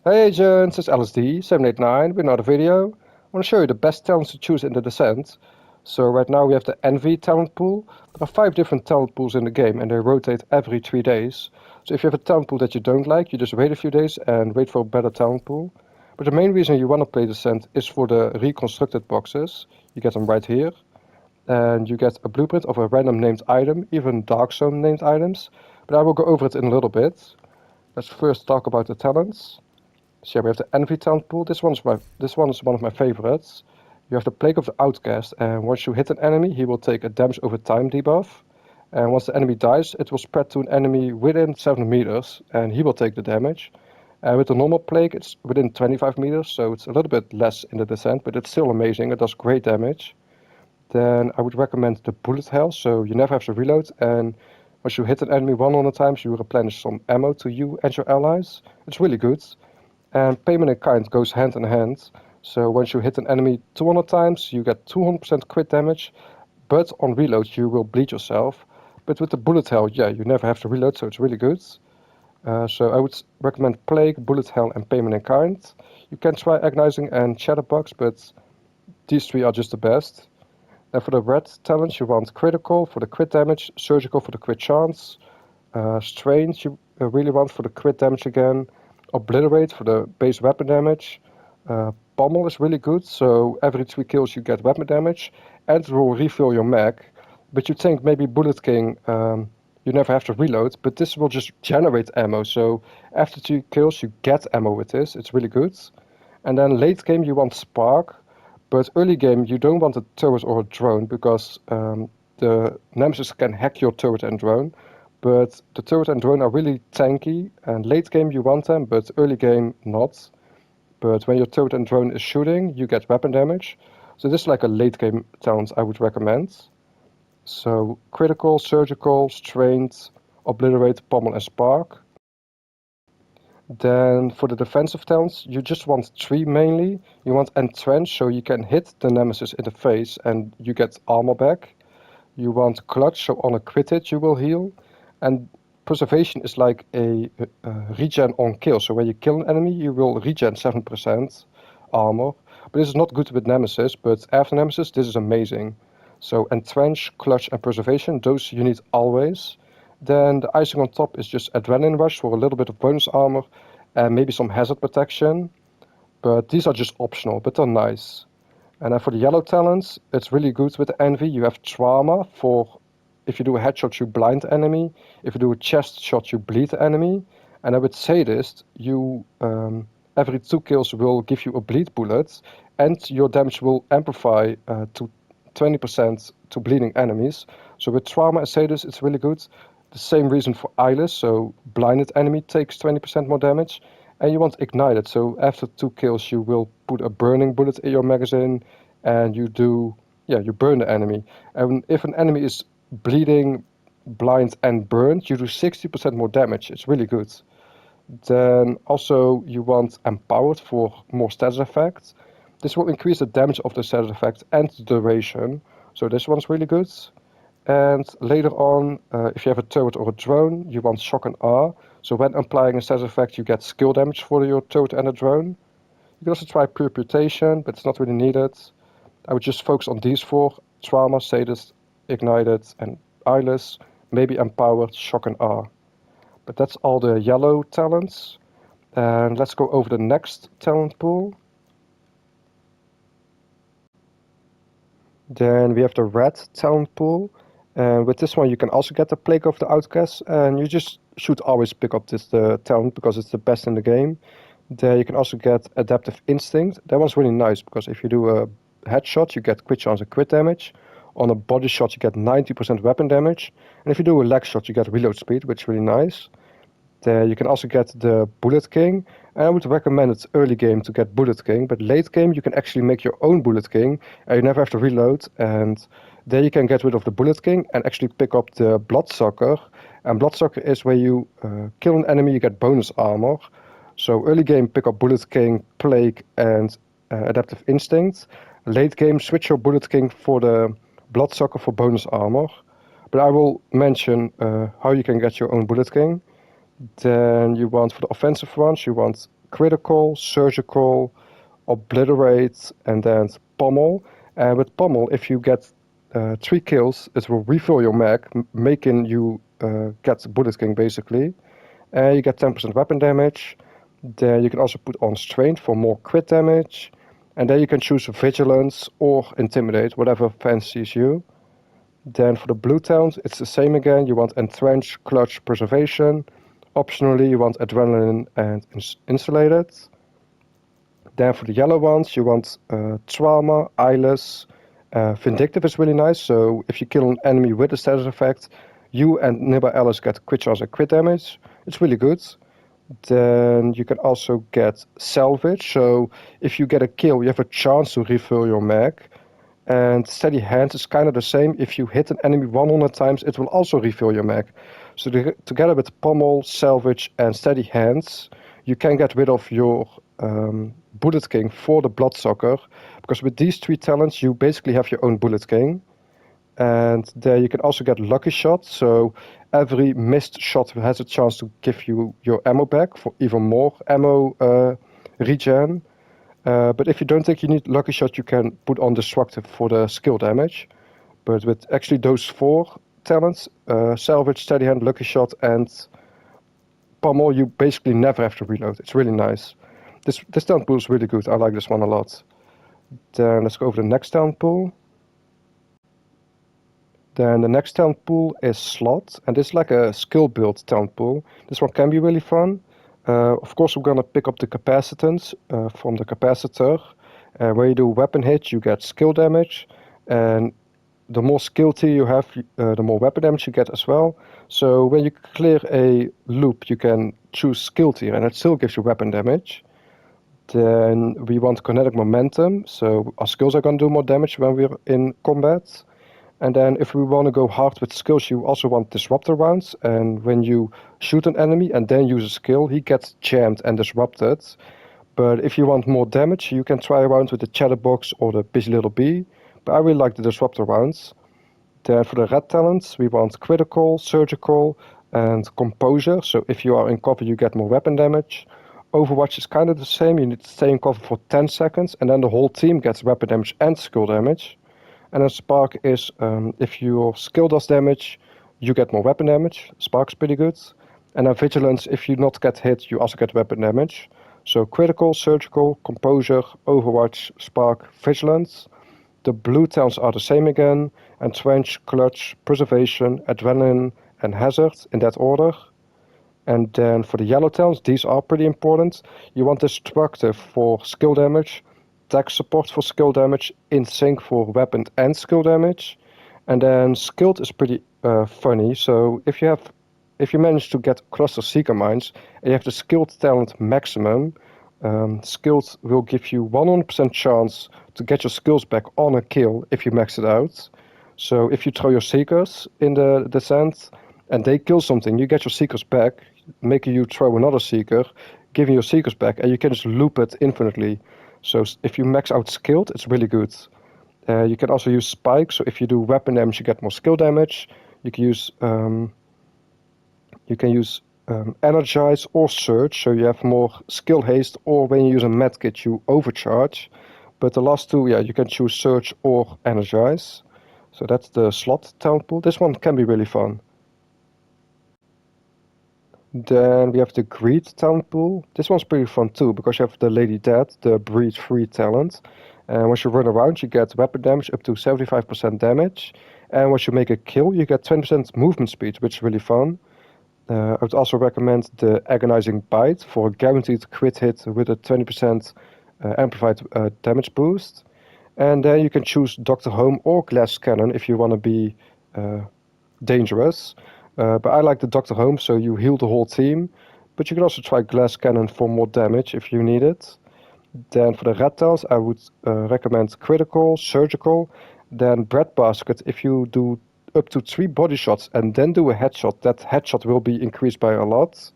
Hey agents, it's LSD789 with another video. I want to show you the best talents to choose in the Descent. So right now we have the Envy talent pool. There are 5 different talent pools in the game and they rotate every 3 days. So if you have a talent pool that you don't like, you just wait a few days and wait for a better talent pool. But the main reason you want to play Descent is for the reconstructed boxes. You get them right here. And you get a blueprint of a random named item, even Dark Zone named items. But I will go over it in a little bit. Let's first talk about the talents. So yeah, we have the Envy talent pool. This one is one of my favorites. You have the Plague of the Outcast, and once you hit an enemy, he will take a damage over time debuff. And once the enemy dies, it will spread to an enemy within 7 meters, and he will take the damage. With the normal Plague, it's within 25 meters, so it's a little bit less in the Descent, but it's still amazing. It does great damage. Then I would recommend the Bullet Hell, so you never have to reload, and once you hit an enemy 100 times, you replenish some ammo to you and your allies. It's really good. And payment in kind goes hand in hand. So once you hit an enemy 200 times, you get 200% crit damage, but on reload you will bleed yourself. But with the bullet hell, yeah, you never have to reload, so it's really good. So I would recommend Plague, Bullet Hell, and Payment in Kind. You can try Agonizing and Chatterbox, but these 3 are just the best. And for the red talents, you want Critical for the crit damage, Surgical for the crit chance, Strange you really want for the crit damage again, Obliterate for the base weapon damage. Pommel is really good, so every 3 kills you get weapon damage, and it will refill your mag. But you think maybe Bullet King, you never have to reload, but this will just generate ammo, so after 2 kills you get ammo with this, it's really good. And then late game you want Spark, but early game you don't want a turret or a drone, because the Nemesis can hack your turret and drone. But the turret and drone are really tanky, and late game you want them, but early game not. But when your turret and drone is shooting, you get weapon damage. So this is like a late game talent I would recommend. So Critical, Surgical, Strained, Obliterate, Pommel, and Spark. Then for the defensive talents, you just want 3 mainly. You want Entrench, so you can hit the Nemesis in the face and you get armor back. You want Clutch, so on a crit hit you will heal. And Preservation is like a regen on kill. So when you kill an enemy, you will regen 7% armor. But this is not good with Nemesis, but after Nemesis, this is amazing. So Entrench, Clutch, and Preservation, those you need always. Then the icing on top is just Adrenaline Rush for a little bit of bonus armor and maybe some hazard protection. But these are just optional, but they're nice. And then for the yellow talents, it's really good with the Envy. You have Trauma for if you do a headshot, you blind the enemy. If you do a chest shot, you bleed the enemy. And I would say this, you every 2 kills will give you a bleed bullet, and your damage will amplify to 20% to bleeding enemies. So with Trauma and Sadis, it's really good. The same reason for Eyeless, so blinded enemy takes 20% more damage. And you want Ignited, so after 2 kills you will put a burning bullet in your magazine, and you burn the enemy. And if an enemy is bleeding, blind, and burned, you do 60% more damage. It's really good. Then also you want Empowered for more status effects. This will increase the damage of the status effect and the duration. So this one's really good. And later on, if you have a turret or a drone, you want Shock and Awe. So when applying a status effect, you get skill damage for your turret and a drone. You can also try Purification, but it's not really needed. I would just focus on these 4: Trauma, Sadist, Ignited, and Eyeless, maybe Empowered, Shock and Awe. But that's all the yellow talents. And let's go over the next talent pool. Then we have the red talent pool. And with this one you can also get the Plague of the Outcast, and you just should always pick up this talent because it's the best in the game. There you can also get Adaptive Instinct. That one's really nice because if you do a headshot you get crit chance and crit damage. On a body shot you get 90% weapon damage, and if you do a leg shot you get reload speed, which is really nice. There you can also get the Bullet King, and I would recommend it early game to get Bullet King, but late game you can actually make your own Bullet King, and you never have to reload, and there you can get rid of the Bullet King and actually pick up the Bloodsucker. And Bloodsucker is where you kill an enemy, you get bonus armor. So early game pick up Bullet King, Plague, and Adaptive Instinct. Late game switch your Bullet King for the Bloodsucker for bonus armor. But I will mention how you can get your own Bullet King. Then you want, for the offensive ones, you want critical, surgical, obliterate, and then pummel. And with pummel, if you get 3 kills, it will refill your mag, making you get bullet king basically. You get 10% weapon damage. Then you can also put on strength for more crit damage. And then you can choose vigilance or intimidate, whatever fancies you. Then for the blue talents, it's the same again. You want entrench, clutch, preservation. Optionally, you want adrenaline and insulated. Then for the yellow ones, you want trauma, eyeless. Vindictive is really nice, so if you kill an enemy with a status effect, you and nearby allies get crit chance and crit damage. It's really good. Then you can also get salvage, so if you get a kill, you have a chance to refill your mag. And steady hands is kind of the same. If you hit an enemy 100 times, it will also refill your mag. So together with pummel, salvage, and steady hands, you can get rid of your bullet king for the bloodsucker. Because with these 3 talents, you basically have your own bullet king. And there you can also get lucky shot. So every missed shot has a chance to give you your ammo back for even more ammo regen. But if you don't think you need lucky shot, you can put on destructive for the skill damage. But with actually those 4 talents, salvage, steady hand, lucky shot, and pummel, you basically never have to reload. It's really nice. This talent pool is really good. I like this one a lot. Then let's go over the next talent pool. Then the next talent pool is SLOTH, and this is like a skill build talent pool. This one can be really fun. Of course, we're gonna pick up the capacitance from the capacitor. When you do weapon hit, you get skill damage, and the more skill tier you have, the more weapon damage you get as well. So when you clear a loop, you can choose skill tier, and it still gives you weapon damage. Then we want kinetic momentum, so our skills are gonna do more damage when we're in combat. And then if we want to go hard with skills, you also want disruptor rounds. And when you shoot an enemy and then use a skill, he gets jammed and disrupted. But if you want more damage, you can try around with the chatterbox or the busy little bee. But I really like the disruptor rounds. Then for the red talents, we want critical, surgical, and composure. So if you are in cover, you get more weapon damage. Overwatch is kind of the same. You need to stay in cover for 10 seconds, and then the whole team gets weapon damage and skill damage. And then Spark is, if your skill does damage, you get more weapon damage. Spark's pretty good. And then Vigilance, if you not get hit, you also get weapon damage. So critical, surgical, composure, Overwatch, Spark, Vigilance. The blue talents are the same again. Entrench, clutch, preservation, adrenaline, and hazard, in that order. And then for the yellow talents, these are pretty important. You want destructive for skill damage. Tech support for skill damage, in sync for weapon and skill damage, and then skilled is pretty funny. So if you manage to get cluster seeker mines and you have the skilled talent maximum, skilled will give you 100% chance to get your skills back on a kill if you max it out. So if you throw your seekers in the descent and they kill something, you get your seekers back, making you throw another seeker, giving your seekers back, and you can just loop it infinitely. So if you max out skilled, it's really good. You can also use spike. So if you do weapon damage, you get more skill damage. You can use energize or surge, so you have more skill haste. Or when you use a medkit, you overcharge. But the last two, yeah, you can choose surge or energize. So that's the SLOTH talent pool. This one can be really fun. Then we have the Greed talent pool. This one's pretty fun too, because you have the Lady Dead, the Breed Free talent. And once you run around, you get weapon damage up to 75% damage. And once you make a kill, you get 20% movement speed, which is really fun. I would also recommend the Agonizing Bite for a guaranteed crit hit with a 20% amplified damage boost. And then you can choose Dr. Home or Glass Cannon if you want to be dangerous. But I like the Dr. Home, so you heal the whole team. But you can also try Glass Cannon for more damage if you need it. Then for the red talents, I would recommend critical, surgical. Then Breadbasket, if you do up to 3 body shots and then do a headshot, that headshot will be increased by a lot.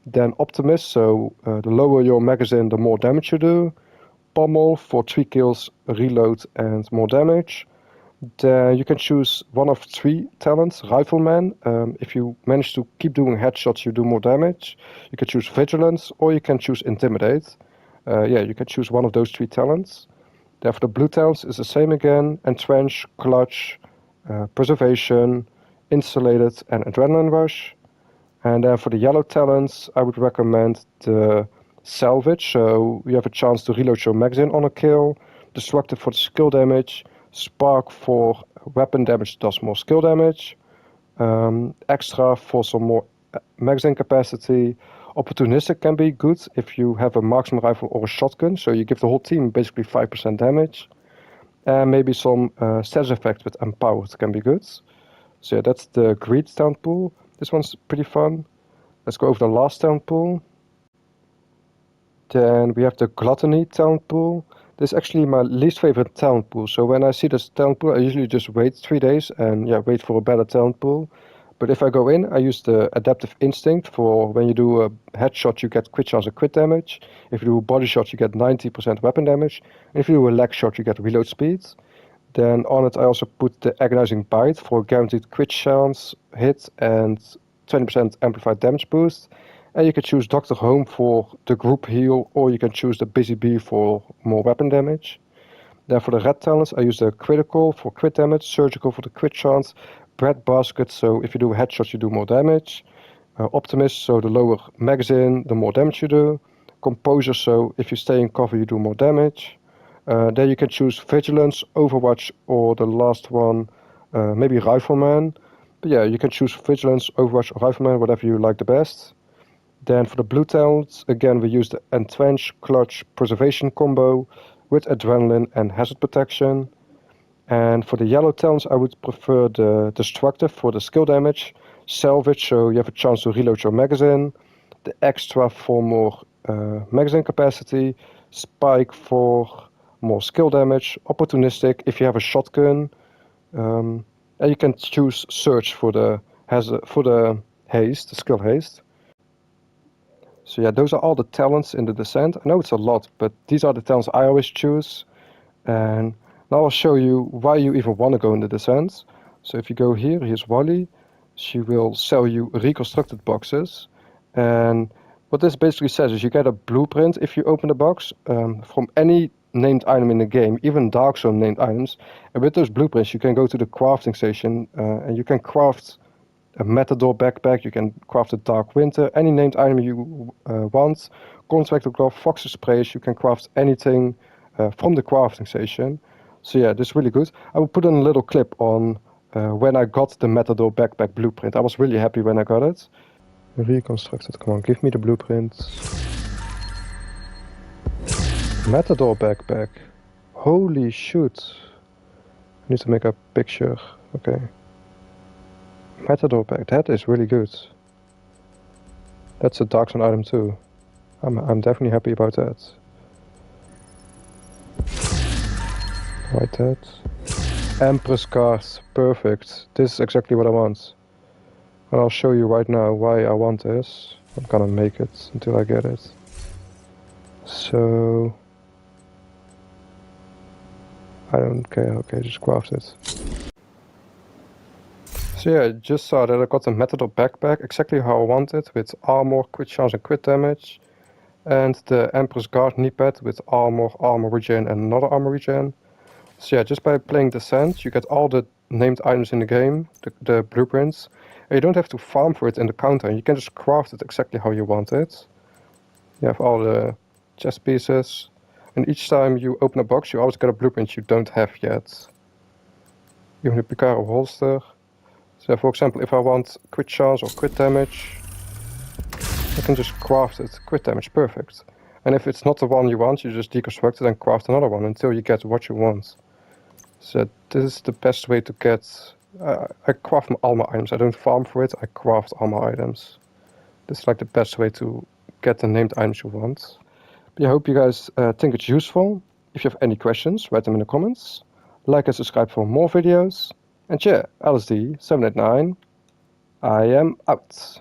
Then Optimist, so the lower your magazine, the more damage you do. Pommel for 3 kills, reload, and more damage. Then you can choose one of 3 talents, Rifleman. If you manage to keep doing headshots, you do more damage. You can choose Vigilance, or you can choose Intimidate. Yeah, you can choose one of those 3 talents. Then for the blue talents, it's the same again. Entrench, Clutch, Preservation, Insulated, and Adrenaline Rush. And then for the yellow talents, I would recommend the Salvage, so you have a chance to reload your magazine on a kill, Destructive for the skill damage, Spark for weapon damage does more skill damage, Extra for some more magazine capacity. Opportunistic can be good if you have a Marksmen Rifle or a shotgun, so you give the whole team basically 5% damage. And maybe some status effect with Empowered can be good. So yeah, that's the Greed talent pool. This one's pretty fun. Let's go over the last talent pool. Then we have the Gluttony talent pool. This is actually my least favorite talent pool. So when I see this talent pool, I usually just wait 3 days and yeah, wait for a better talent pool. But if I go in, I use the Adaptive Instinct for when you do a headshot, you get crit chance and crit damage. If you do a body shot, you get 90% weapon damage. And if you do a leg shot, you get reload speed. Then on it, I also put the Agonizing Bite for guaranteed crit chance, hit, and 20% amplified damage boost. And you can choose Dr. Home for the group heal, or you can choose the Busy Bee for more weapon damage. Then for the red talents, I use the Critical for crit damage, Surgical for the crit chance, Bread Basket, so if you do headshots, you do more damage. Optimist, so the lower magazine, the more damage you do. Composure, so if you stay in cover, you do more damage. Then you can choose Vigilance, Overwatch, or the last one, maybe Rifleman. But yeah, you can choose Vigilance, Overwatch, or Rifleman, whatever you like the best. Then for the blue talents, again we use the Entrench, Clutch, Preservation combo with Adrenaline and Hazard Protection. And for the yellow talents, I would prefer the Destructive for the skill damage, Salvage, so you have a chance to reload your magazine, the Extra for more magazine capacity, Spike for more skill damage, Opportunistic if you have a shotgun, and you can choose Search for the haste, the skill haste. So yeah, those are all the talents in the Descent. I know it's a lot, but these are the talents I always choose. And now I'll show you why you even want to go in the Descent. So if you go here, here's Wally. She will sell you reconstructed boxes. And what this basically says is you get a blueprint if you open the box from any named item in the game, even Dark Zone named items. And with those blueprints, you can go to the crafting station and you can craft a Matador backpack, you can craft a Dark Winter, any named item you want. Contractor glove, Fox's sprays, you can craft anything from the crafting station. So yeah, this is really good. I will put in a little clip on when I got the Matador backpack blueprint. I was really happy when I got it. Reconstructed, come on, give me the blueprint. Matador backpack. Holy shoot. I need to make a picture. Okay. Matador pack, that is really good. That's a Dark Zone item too. I'm definitely happy about that. Like that. Empress card, perfect. This is exactly what I want. And I'll show you right now why I want this. I'm gonna make it until I get it. So I don't care, okay, just craft it. So yeah, I just saw that I got the Matador backpack, exactly how I wanted, with armor, crit chance and crit damage. And the Empress Guard kneepad with armor, armor regen and another armor regen. So yeah, just by playing Descent, you get all the named items in the game, the blueprints. And you don't have to farm for it in the counter, you can just craft it exactly how you want it. You have all the chest pieces. And each time you open a box, you always get a blueprint you don't have yet. Even the Picaro holster. So for example, if I want crit chance or crit damage, I can just craft it, crit damage, perfect. And if it's not the one you want, you just deconstruct it and craft another one until you get what you want. So this is the best way to get... I craft all my items, I don't farm for it, I craft all my items. This is like the best way to get the named items you want. But I hope you guys think it's useful. If you have any questions, write them in the comments. Like and subscribe for more videos. And yeah, LSD789, I am out.